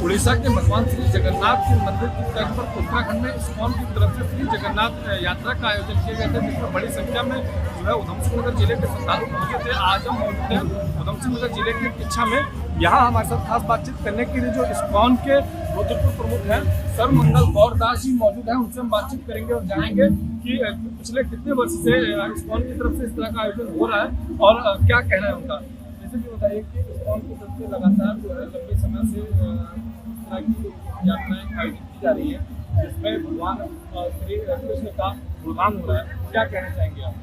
उड़ीसा के भगवान श्री जगन्नाथ के मंदिर की तर्ज पर उत्तराखंड में इस्कॉन की तरफ से श्री जगन्नाथ यात्रा का आयोजन किया गया था, जिसमें बड़ी संख्या में जो है उधमसिंह नगर जिले के श्रद्धालु पहुंचे थे। आज हम मौजूद हैं उधमसिंह नगर जिले के किच्छा में। यहाँ हमारे साथ खास बातचीत करने के लिए जो इस्कॉन के रुद्रपुर प्रमुख हैं सर्वमंगल गौर दास जी मौजूद हैं। उनसे हम बातचीत करेंगे और जानेंगे कि पिछले कितने वर्ष से इस्कॉन की तरफ से इस तरह का आयोजन हो रहा है और क्या कहना है उनका। जैसे कि बताइए कि इस्कॉन की तरफ से लगातार जो है लंबे समय से की यात्राएं आयोजित की जा रही है, जिसमें भगवान श्री कृष्ण का गुणगान हो रहा है, क्या कहना चाहेंगे आप?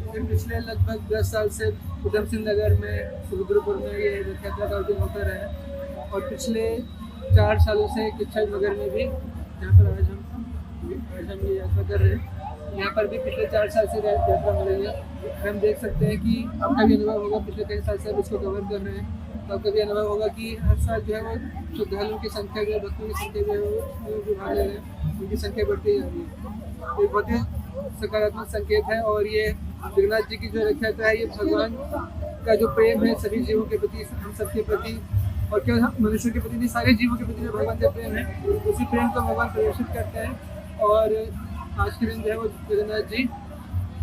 पिछले लगभग 10 साल से उधमसिंह नगर में रुद्रपुर में ये रथ यात्रा का आयोजन होता रहा है और पिछले 4 सालों से किच्छा नगर में भी जहाँ पर आज हम ये यात्रा कर रहे हैं, यहाँ पर भी पिछले 4 साल से यात्रा हो रही है। हम देख सकते हैं कि आपका भी अनुभव होगा, पिछले कई साल से हम इसको कवर कर रहे हैं, तो आपका भी अनुभव होगा कि हर साल जो है वो श्रद्धालुओं की संख्या जो है, भक्तों की संख्या जो है वो भाग रहे हैं, उनकी संख्या बढ़ती जा रही है। तो एक बहुत ही सकारात्मक संकेत है और ये जगन्नाथ जी की जो रथ यात्रा है, ये भगवान का जो प्रेम है सभी जीवों के प्रति, हम सबके प्रति और क्या मनुष्यों के प्रति नहीं, सारे जीवों के प्रति जो भगवान का प्रेम है, उसी प्रेम को भगवान प्रदर्शित करते हैं। और आज के दिन जो है वो जगन्नाथ जी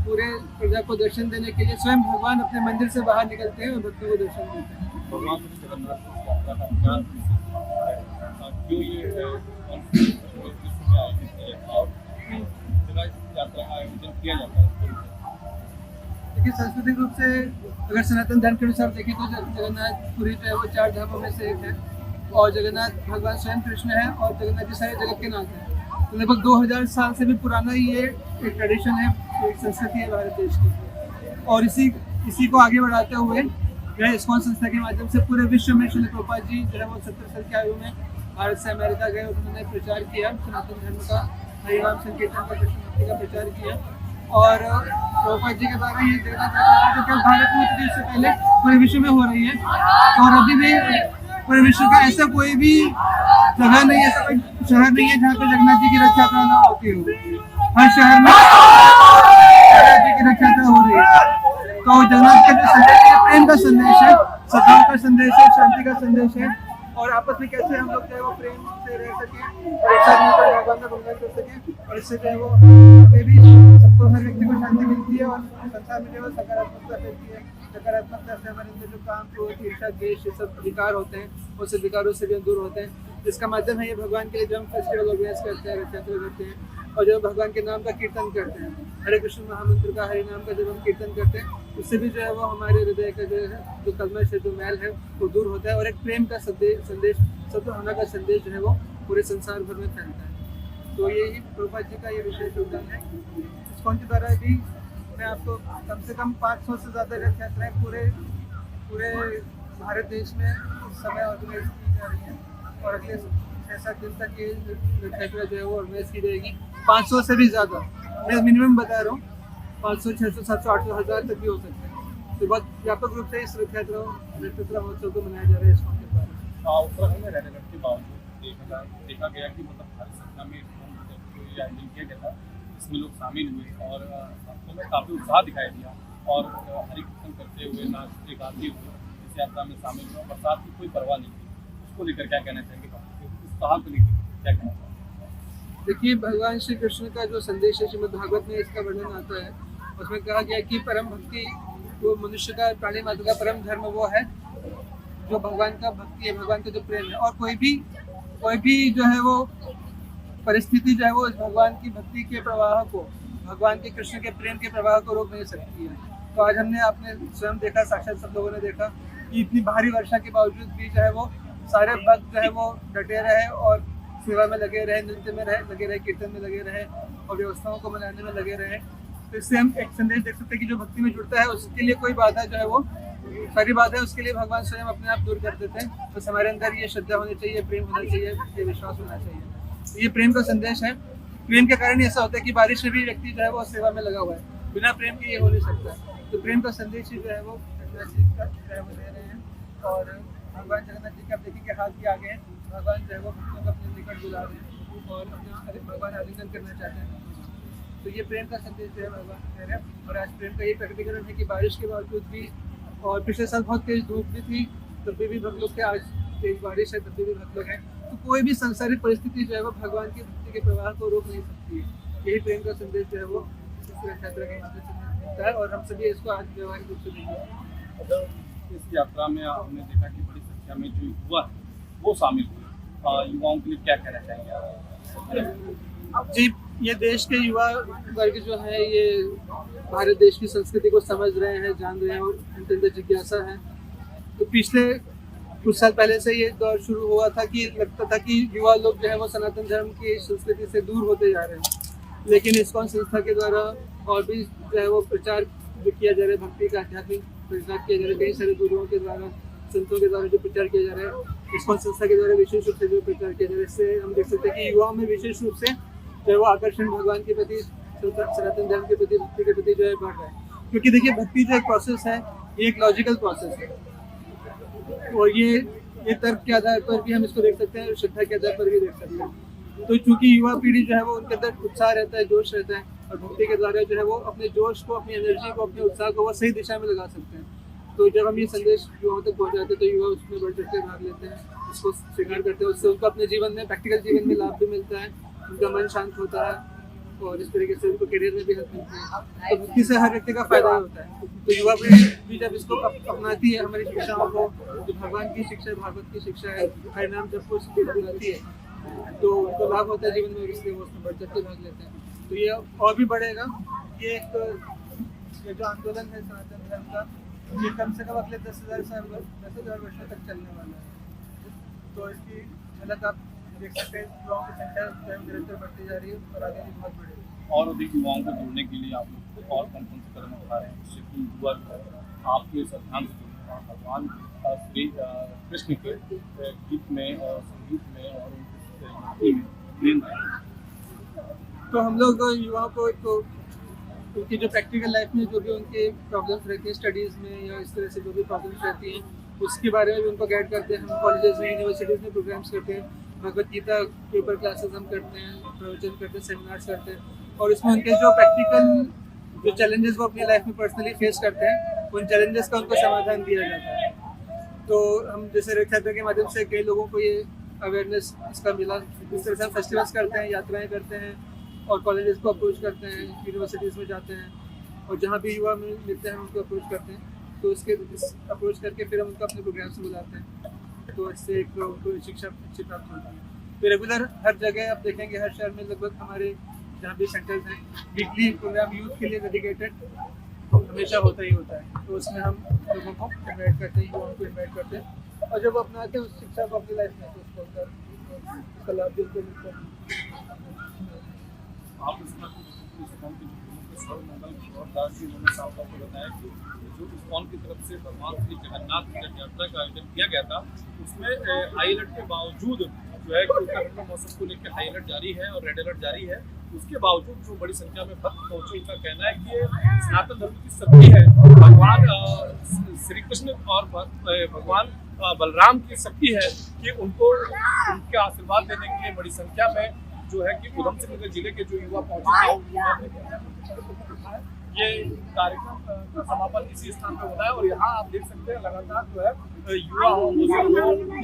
पूरे प्रजा को दर्शन देने के लिए स्वयं भगवान अपने मंदिर से बाहर निकलते हैं और भक्तों को दर्शन देते हैं। भगवान श्री जगन्नाथ की यात्रा का क्या क्यों ये यात्रा का आयोजन किया जाता है? देखिए, सांस्कृतिक रूप से अगर सनातन धर्म के अनुसार देखें तो जगन्नाथपुरी जो है वो 4 धामों में से एक है और जगन्नाथ भगवान स्वयं कृष्ण है और जगन्नाथ जी सारे जगत के नाथ हैं। तो लगभग 2000 साल से भी पुराना ये एक ट्रेडिशन है, एक संस्कृति है भारत देश की। और इसी को आगे बढ़ाते हुए यह इस्कॉन संस्था के माध्यम से पूरे विश्व में श्रील प्रभुपाद जी जो है वो 70 साल की आयु में भारत से अमेरिका गए, उन्होंने प्रचार किया सनातन धर्म का, हरिनाम संकीर्तन का, कृष्ण भक्ति का प्रचार किया। और प्रभुपाद जी के द्वारा ये जगन्नाथ यात्रा जो केवल भारत में होती थी, इससे पहले पूरे विश्व में हो रही है और अभी भी पूरे विश्व का ऐसा कोई भी जगह नहीं है, ऐसा कोई शहर नहीं है जहाँ पर जगन्नाथ जी की रथ यात्रा न होती हो। हर शहर में जगन्नाथ जी की रथ यात्रा हो रही है। तो जगन्नाथ का जो संदेश है, प्रेम का संदेश है, सद्भाव का संदेश है, शांति का संदेश है और आपस में कैसे हम लोग जो है वो प्रेम से रह सकें और एक साथ मिलकर भगवान का गुणगान कर सकें और इससे जो है वो भी सबको, हर व्यक्ति को शांति मिलती है और संसार में जो है सकारात्मकता फैलती है। सकारात्मकता से हमारे अंदर जो काम, क्रोध, ईर्ष्या, द्वेष, ये सब विकार होते हैं, वो सब विकारों से भी हम दूर होते हैं। इसका माध्यम है ये भगवान के लिए जो हम फेस्टिवल ऑर्गेनाइज करते हैं, रथ यात्रा करते हैं और जब भगवान के नाम का कीर्तन करते हैं, हरे कृष्ण महामंत्र का, हरि नाम का जब हम कीर्तन करते हैं, उससे भी जो है वो हमारे हृदय का जो है जो कलमश है, जो मैल है, वो दूर होता है और एक प्रेम का संदेश, सत्य होना का संदेश जो है वो पूरे संसार भर में फैलता है। तो यही प्रभुपाद जी का ये विशेष योगदान है। इस्कॉन के द्वारा भी मैं आपको कम से कम 500 से ज़्यादा रथ यात्राएँ पूरे भारत देश में इस समय ऑर्गेनाइज की जा रही है और अगले 6-7 दिन तक ये रथ यात्रा जो है वो ऑर्गेनाइज की जाएगी। 500 से भी ज़्यादा, मैं मिनिमम बता रहा हूँ, 500, 600, 700, 800, 1000 तक भी हो सकते हैं। तो बहुत व्यापक रूप से इस रथ यात्रा महोत्सव को मनाया जा रहा है इस्कॉन के द्वारा। उत्तराखंड में रहने के बावजूद देखा गया कि मतलब भारी संख्या में आयोजन किया गया था, इसमें लोग शामिल हुए और भक्तों में काफ़ी उत्साह दिखाई दिया और हरि कीर्तन करते हुए, नाचते गाते हुए इस यात्रा में शामिल हुए। बरसात की कोई परवाह नहीं थी, उसको लेकर क्या कहना चाहेंगे? उत्साह को लेकर क्या कहना चाहेंगे? देखिए, भगवान श्री कृष्ण का जो संदेश है श्रीमद् भागवत में इसका वर्णन आता है, उसमें कहा गया कि परम भक्ति, वो मनुष्य का, प्राणी मात्र का परम धर्म वो है जो भगवान का भक्ति है, भगवान का जो प्रेम है। और कोई भी जो है वो परिस्थिति जो है वो भगवान की भक्ति के प्रवाह को, भगवान के कृष्ण के प्रेम के प्रवाह को रोक नहीं सकती है। तो आज हमने आपने स्वयं देखा, साक्षात सब लोगों ने देखा कि इतनी भारी वर्षा के बावजूद भी जो है वो सारे भक्त जो है वो डटे रहे और सेवा में लगे रहे, नृत्य में लगे रहे, कीर्तन में लगे रहे और व्यवस्थाओं को मनाने में लगे रहे। तो इससे हम एक संदेश देख सकते हैं कि जो भक्ति में जुड़ता है उसके लिए कोई बाधा जो है वो, सारी बाधा है उसके लिए भगवान स्वयं अपने आप दूर कर देते हैं। बस हमारे अंदर ये श्रद्धा होनी चाहिए, प्रेम होना चाहिए, ये विश्वास होना चाहिए। तो ये प्रेम का संदेश है। प्रेम के कारण ऐसा होता है कि बारिश में भी व्यक्ति जो है वो सेवा में लगा हुआ है, बिना प्रेम के ये हो नहीं सकता। तो प्रेम का संदेश ही जो है वो जगन्नाथ जी का जो है वो दे रहे हैं और भगवान जगन्नाथ जी के आप देखेंगे हाथ भी आगे हैं, भगवान जो है वो भक्तों को अपने निकट बुला रहे हैं और अपना भगवान आलिंगन करना चाहते हैं। तो ये प्रेम का संदेश जो है भगवान दे रहे हैं और आज प्रेम का ये प्रकटीकरण है कि बारिश के बावजूद भी, और पिछले साल बहुत तेज धूप भी थी, तब भी भक्त लोग थे, आज तेज बारिश है तब भी भक्त लोग हैं। तो कोई भी सांसारिक परिस्थिति जो है वो भगवान की भक्ति के प्रवाह को रोक नहीं सकती है। यही प्रेम का संदेश जो है वो इस रथ यात्रा के माध्यम से मिलता है और हम सभी इसको आज व्यवहारिक रूप से देखें। इस यात्रा में आपने देखा कि बड़ी संख्या में जो युवा है वो शामिल हुए, युवाओं के लिए क्या कहना चाहेंगे आप? जी, ये देश के युवा वर्ग जो है ये भारत देश की संस्कृति को समझ रहे हैं, जान रहे हैं और उनके अंदर जिज्ञासा है। तो पिछले कुछ साल पहले से ये दौर शुरू हुआ था कि लगता था कि युवा लोग जो है वो सनातन धर्म की संस्कृति से दूर होते जा रहे हैं, लेकिन इस्कॉन संस्था के द्वारा और भी जो है वो प्रचार जो किया जा रहा है, भक्ति का आध्यात्मिक प्रचार किया जा रहा है, कई सारे गुरुओं के द्वारा, संतों के द्वारा जो प्रचार किया जा रहा है, इस्कॉन संस्था के द्वारा विशेष रूप से जो प्रचार किया जा रहा है, इससे हम देख सकते हैं कि युवाओं में विशेष रूप से जो है वो आकर्षण भगवान के प्रति, सनातन धर्म के प्रति, भक्ति के प्रति जो है बढ़ रहा है। क्योंकि देखिए, भक्ति जो एक प्रोसेस है, ये एक लॉजिकल प्रोसेस है और ये तर्क के आधार पर भी हम इसको देख सकते हैं और श्रद्धा के आधार पर भी देख सकते हैं। तो चूंकि युवा पीढ़ी जो है वो उनके अंदर उत्साह रहता है, जोश रहता है और भक्ति के द्वारा जो है वो अपने जोश को, अपनी एनर्जी को, अपने उत्साह को वो सही दिशा में लगा सकते हैं। तो जब हम ये संदेश युवाओं तक पहुँचाते हैं तो युवा उसमें बढ़ चढ़ के भाग लेते हैं, इसको स्वीकार करते हैं, उससे उनको अपने जीवन में, प्रैक्टिकल जीवन में लाभ भी मिलता है, उनका मन शांत होता है और इस तरीके से उनको करियर में भी हेल्प मिलती है। तो भक्ति से हर व्यक्ति का फायदा होता है। तो युवा पीढ़ी भी जब इसको अपनाती है, हमारी शिक्षाओं को, जो भगवान की शिक्षा है, भागवत की शिक्षा है, हर नाम जब कुछ अपनाती है तो उनको लाभ होता है जीवन में, इसलिए वो उसमें बढ़ चढ़ के भाग लेते हैं। तो ये और भी बढ़ेगा। ये जो आंदोलन है सनातन धर्म का, ये कम से कम अगले 10,000 वर्षों तक चलने वाला है। तो इसकी झलक आप देख सकते हैं, युवाओं की संख्या निरंतर बढ़ती जा रही है और आगे भी बहुत बढ़ेगी। और अधिक युवाओं को जोड़ने के लिए आप लोग और कौन कौन से कदम उठा रहे हैं जिससे कि युवा आपके सिद्धांत से भगवान श्री कृष्ण के गीत में और संगीत में और उनकी लीन रहे? तो हम लोग युवाओं को तो उनकी जो प्रैक्टिकल लाइफ में जो भी उनके प्रॉब्लम्स रहती हैं स्टडीज़ में या इस तरह से जो भी प्रॉब्लम्स रहती हैं उसके बारे में भी उनको गाइड करते हैं। हम कॉलेजेस में, यूनिवर्सिटीज़ में प्रोग्राम्स करते हैं, भगवद गीता के ऊपर क्लासेस हम करते हैं, प्रवचन करते हैं, सेमिनार्स करते हैं और इसमें उनके जो प्रैक्टिकल जो चैलेंजेस वो अपनी लाइफ में पर्सनली फेस करते हैं, उन चैलेंजेस का उनको समाधान दिया जाता है। तो हम जैसे रथ यात्रा के माध्यम से कई लोगों को ये अवेयरनेस इसका मिला, इस तरह से हम फेस्टिवल्स करते हैं, यात्राएँ करते हैं और कॉलेजेस को अप्रोच करते हैं, यूनिवर्सिटीज़ में जाते हैं और जहाँ भी युवा मिलते हैं उनको अप्रोच करते हैं। तो इसके अप्रोच करके फिर हम उनको अपने प्रोग्राम से बुलाते हैं, तो इससे एक उनको शिक्षा अच्छी प्राप्त होती है। तो रेगुलर हर जगह आप देखेंगे, हर शहर में लगभग हमारे जहाँ भी सेंटर्स हैं, वीकली प्रोग्राम यूथ के लिए डेडिकेटेड हमेशा होता ही होता है। तो उसमें हम लोगों को इन्वाइट करते हैं, युवाओं को इन्वाइट करते हैं और जब वो अपनाते हैं उस शिक्षा को अपनी लाइफ में तो उसका लाभ भी उनको मिलता है। आप इसमें उन्होंने साफ तौर पर बताया कि जो इस्कॉन की तरफ से भगवान श्री जगन्नाथ की यात्रा का आयोजन किया गया था उसमें हाई अलर्ट के बावजूद जो है कि उत्तराखंड में मौसम को लेकर हाई अलर्ट जारी है और रेड अलर्ट जारी है, उसके बावजूद जो बड़ी संख्या में भक्त पहुंचे, उनका कहना है कि ये सनातन धर्म की शक्ति है, भगवान श्री कृष्ण और भगवान बलराम की शक्ति है कि उनको उनके आशीर्वाद देने के लिए बड़ी संख्या में जो है कि उधम सिंह नगर जिले के जो युवा पहुंचे ये कार्यक्रम का समापन इसी स्थान पर होता है और यहाँ आप देख सकते हैं लगातार जो है युवा हो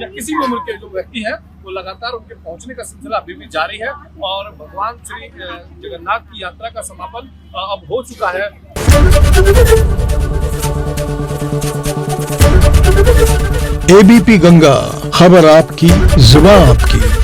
या किसी भी उम्र के जो व्यक्ति है वो लगातार उनके पहुंचने का सिलसिला अभी भी जारी है और भगवान श्री जगन्नाथ की यात्रा का समापन अब हो चुका है। एबीपी गंगा, खबर आपकी, जुबान आपकी।